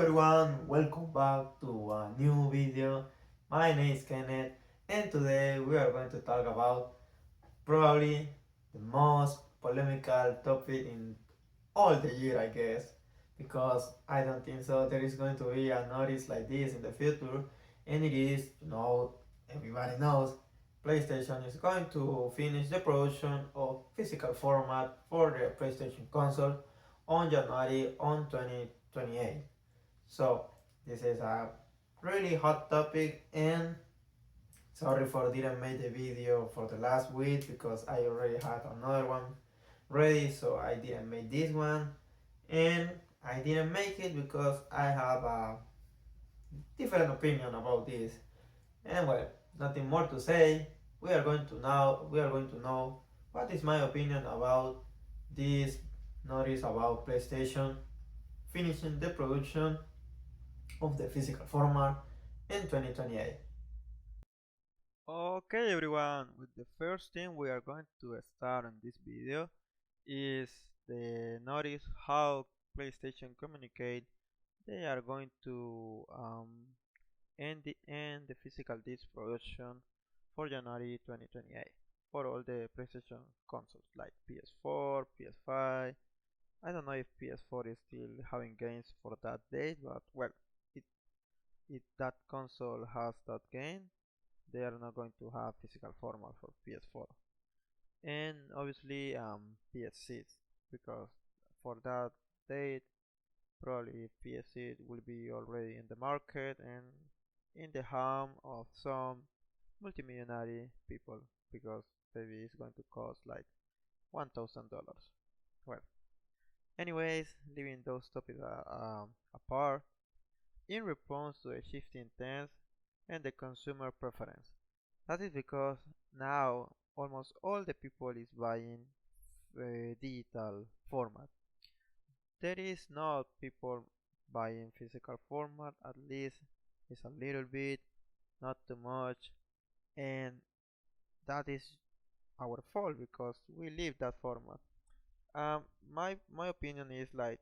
everyone, welcome back to a new video. My name is Kenneth, and today we are going to talk about probably the most polemical topic in all the year, I guess, because I don't think so there is going to be a notice like this in the future, and it is, everybody knows PlayStation is going to finish the production of physical format for the PlayStation console on January on 2028. So this is a really hot topic, and sorry for didn't make the video for the last week because I already had another one ready, so I didn't make this one. And I didn't make it because I have a different opinion about this. And well, nothing more to say. We are going to know what is my opinion about this notice about PlayStation finishing the production of the physical format in 2028. Okay everyone, with the first thing we are going to start on this video is the notice how PlayStation communicate they are going to end the physical disc production for January 2028 for all the PlayStation consoles like PS4, PS5. I don't know if PS4 is still having games for that date, but well, it, if that console has that game, they are not going to have physical format for PS4 and obviously PS6 because for that date probably PS6 will be already in the market and in the home of some multimillionaire people because maybe it's going to cost like $1,000. Well, anyways, leaving those topics apart, in response to the shifting trends and the consumer preference. That is because now almost all the people is buying digital format. There is not people buying physical format, at least it's a little bit, not too much, and that is our fault because we leave that format. My opinion is like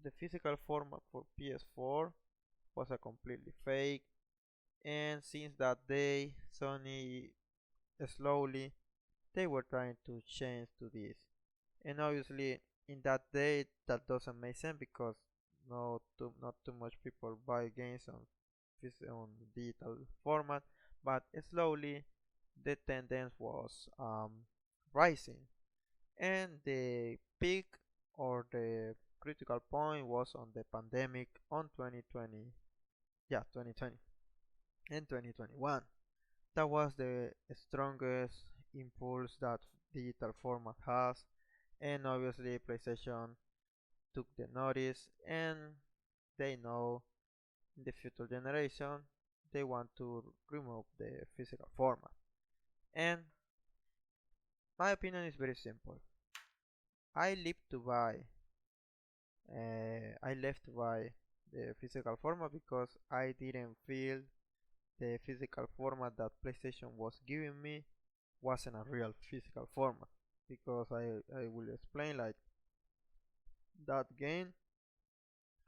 the physical format for PS4 was a completely fake, and since that day, Sony slowly they were trying to change to this. And obviously, in that day, that doesn't make sense because not too much people buy games on digital format, but slowly the tendency was rising, and the peak or the critical point was on the pandemic on 2020, yeah, 2020 and 2021. That was the strongest impulse that digital format has, and obviously PlayStation took the notice and they know in the future generation they want to remove the physical format. And my opinion is very simple. I live to buy I left to buy the physical format because I didn't feel the physical format that PlayStation was giving me wasn't a real physical format because I will explain like that game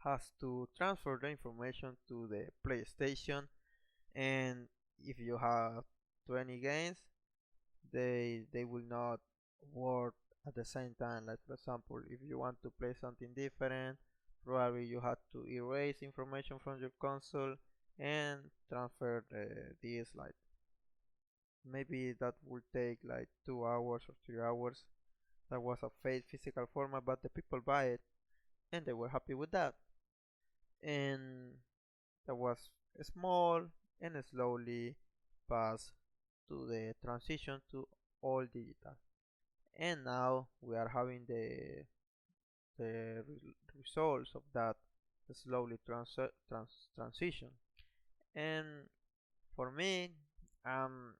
has to transfer the information to the PlayStation, and if you have 20 games they will not work at the same time. Like for example, if you want to play something different, probably you have to erase information from your console and transfer this, like maybe that would take like 2 hours or 3 hours. That was a fake physical format, but the people buy it and they were happy with that. And that was small and slowly passed to the transition to all digital. And now we are having the results of that slowly transition. And for me, um,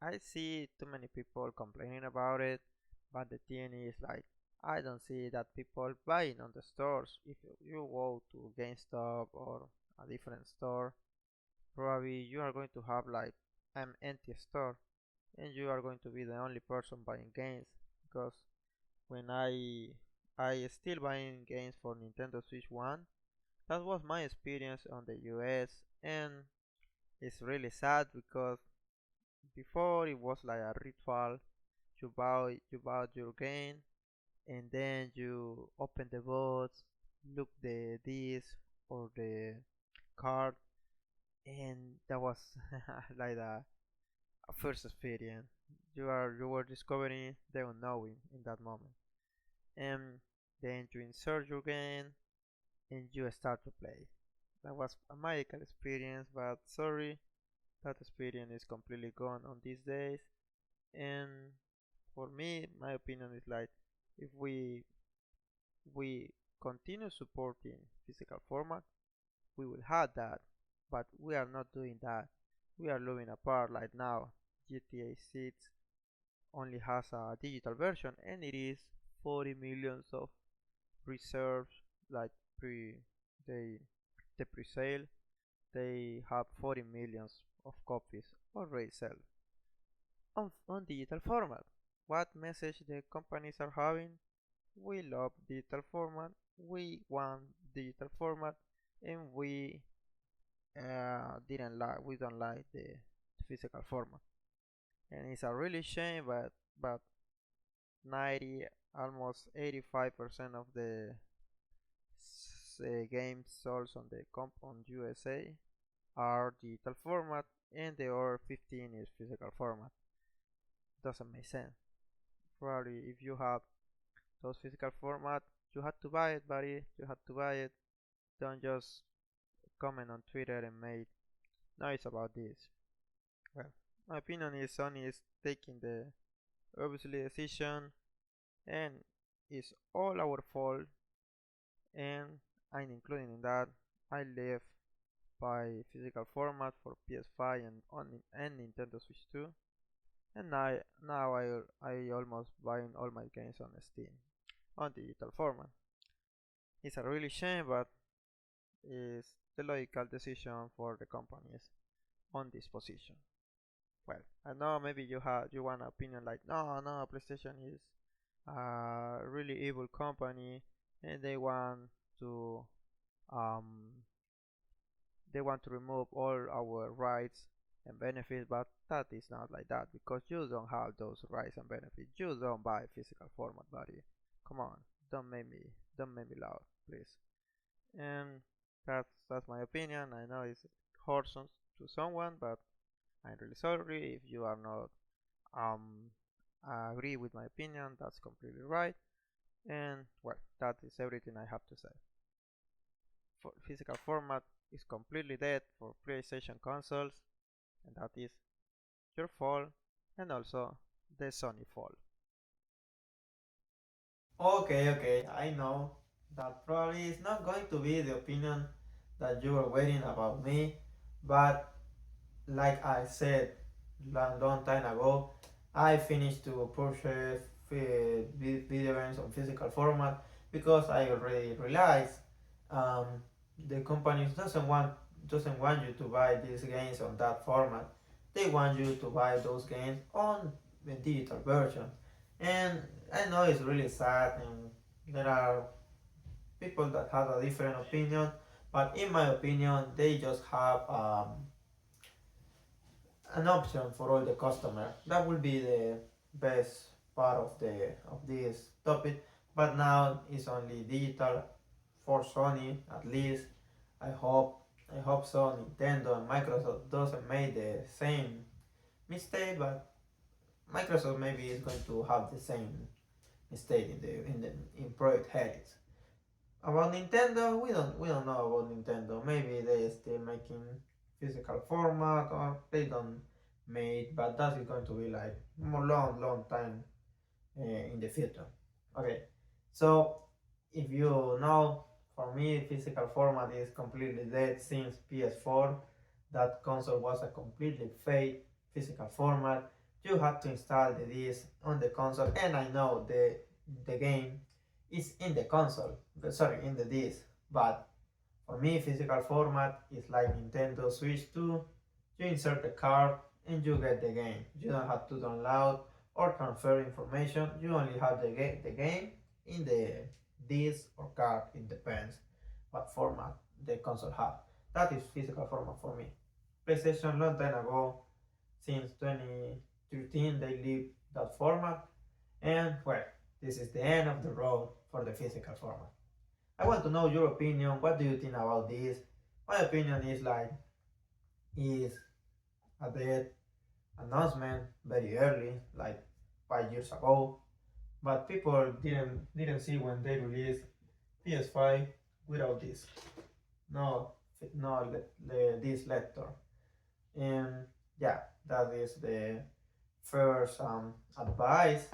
I see too many people complaining about it, but the thing is like I don't see that people buying on the stores. If you go to GameStop or a different store, probably you are going to have like an empty store, and you are going to be the only person buying games because when I still buying games for Nintendo Switch 1, That was my experience on the US, and it's really sad because before it was like a ritual. You buy your game, and then you open the box, look the disc or the card, and that was like a first experience. You were discovering the unknown in that moment, and then you insert your game and you start to play. That was a magical experience, but sorry, that experience is completely gone on these days. And for me, my opinion is like if we continue supporting physical format, we will have that, but we are not doing that. We are moving apart like now. GTA 6 only has a digital version and it is 40 millions of reserves like pre they the pre-sale they have 40 millions of copies already sold on digital format. What message the companies are having? We love digital format, we want digital format, and we don't like the physical format. And it's a really shame, but 90, almost 85% of the games sold on the comp on USA are digital format, and the other 15 is physical format. Doesn't make sense. Probably if you have those physical format, you had to buy it, buddy. You had to buy it. Don't just comment on Twitter and make noise about this. Well, my opinion is Sony is taking the obviously decision, and it's all our fault. And I'm including in that. I live by physical format for PS5 and Nintendo Switch 2, and now I almost buying all my games on Steam on digital format. It's a really shame, but it's the logical decision for the companies on this position. Well, I know maybe you want an opinion like no PlayStation is a really evil company and to um they want to remove all our rights and benefits, but that is not like that because you don't have those rights and benefits. You don't buy physical format, buddy. Come on, don't make me loud, please. And that's my opinion. I know it's hurts to someone, but I'm really sorry if you are not um agree with my opinion. That's completely right. And well, that is everything I have to say. For physical format is completely dead for PlayStation consoles, and that is your fault and also the Sony fault. Okay, I know that probably is not going to be the opinion that you were waiting about me, but like I said long time ago, I finished to purchase video games on physical format because I already realized um, the companies doesn't want you to buy these games on that format. They want you to buy those games on the digital version, and I know it's really sad, and there are people that have a different opinion, but in my opinion, they just have an option for all the customer. That will be the best part of this topic. But now it's only digital for Sony at least. I hope I hope so. Nintendo and Microsoft doesn't make the same mistake, but Microsoft maybe is going to have the same mistake in project heads. About Nintendo, we don't know about Nintendo. Maybe they still making physical format or they don't make, but that is going to be like more long time in the future. Okay, so if you know, for me, physical format is completely dead since PS4. That console was a completely fake physical format. You had to install the disc on the console, and I know the game is in the console, sorry, in the disc. But for me, physical format is like Nintendo Switch 2. You insert the card and you get the game. You don't have to download or transfer information. You only have the game in the disc or card. It depends what format. the console have. That is physical format for me. PlayStation long time ago, since 2013, they leave that format, and well, this is the end of the road for the physical format. I want to know your opinion. What do you think about this? My opinion is like is a dead announcement very early, like 5 years ago, but people didn't see when they released PS5 without this, no, this lector, and yeah, that is the first advice,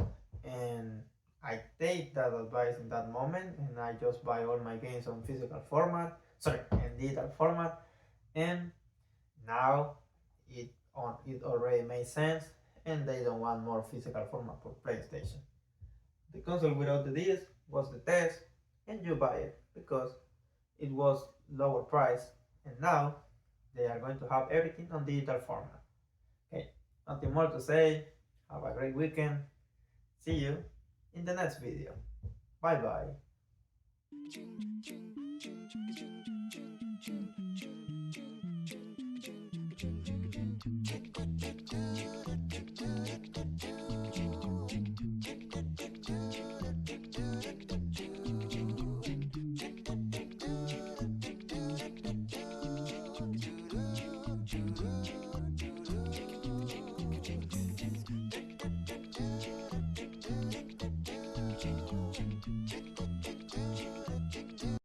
and I take that advice in that moment, and I just buy all my games on physical format, sorry, in digital format, and now it already makes sense, and they don't want more physical format for PlayStation. The console without the disc was the test, and you buy it because it was lower price, and now they are going to have everything on digital format. Okay, nothing more to say. Have a great weekend. See you in the next video. Bye bye.